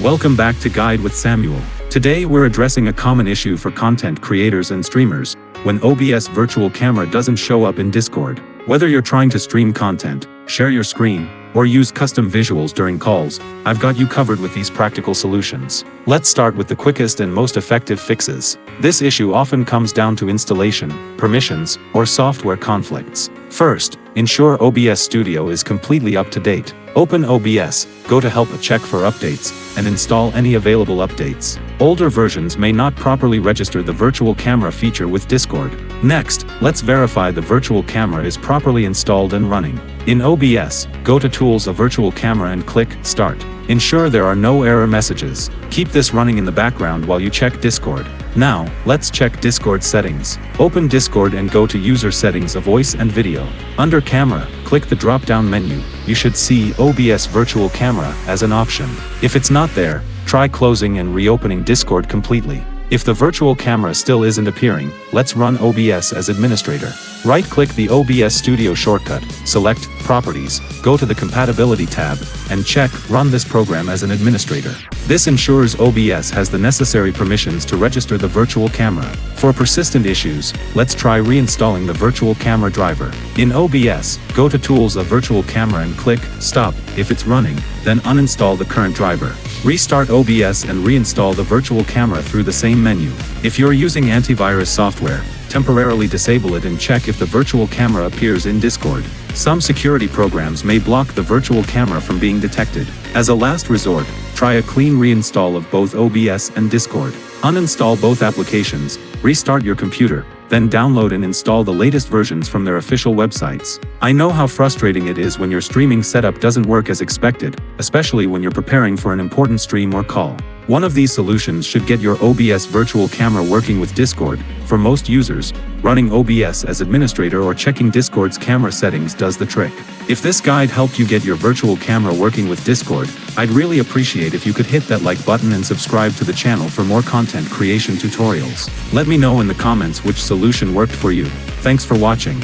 Welcome back to Guide with Samuel. Today we're addressing a common issue for content creators and streamers, when OBS Virtual Camera doesn't show up in Discord. Whether you're trying to stream content, share your screen, or use custom visuals during calls, I've got you covered with these practical solutions. Let's start with the quickest and most effective fixes. This issue often comes down to installation, permissions, or software conflicts. First, ensure OBS Studio is completely up to date. Open OBS, go to Help check for updates, and install any available updates. Older versions may not properly register the virtual camera feature with Discord. Next, let's verify the virtual camera is properly installed and running. In OBS, go to Tools of Virtual Camera and click Start. Ensure there are no error messages. Keep this running in the background while you check Discord. Now, let's check Discord settings. Open Discord and go to User Settings of Voice and Video. Under Camera, click the drop-down menu. You should see OBS Virtual Camera as an option. If it's not there, try closing and reopening Discord completely. If the virtual camera still isn't appearing, let's run OBS as administrator. Right-click the OBS Studio shortcut, select Properties, go to the Compatibility tab, and check Run this program as an administrator. This ensures OBS has the necessary permissions to register the virtual camera. For persistent issues, let's try reinstalling the virtual camera driver. In OBS, go to Tools of Virtual Camera and click Stop. If it's running, then uninstall the current driver. Restart OBS and reinstall the virtual camera through the same menu. If you're using antivirus software, temporarily disable it and check if the virtual camera appears in Discord. Some security programs may block the virtual camera from being detected. As a last resort, try a clean reinstall of both OBS and Discord. Uninstall both applications, restart your computer, then download and install the latest versions from their official websites. I know how frustrating it is when your streaming setup doesn't work as expected, especially when you're preparing for an important stream or call. One of these solutions should get your OBS virtual camera working with Discord. For most users, running OBS as administrator or checking Discord's camera settings does the trick. If this guide helped you get your virtual camera working with Discord, I'd really appreciate if you could hit that like button and subscribe to the channel for more content creation tutorials. Let me know in the comments which solution worked for you. Thanks for watching.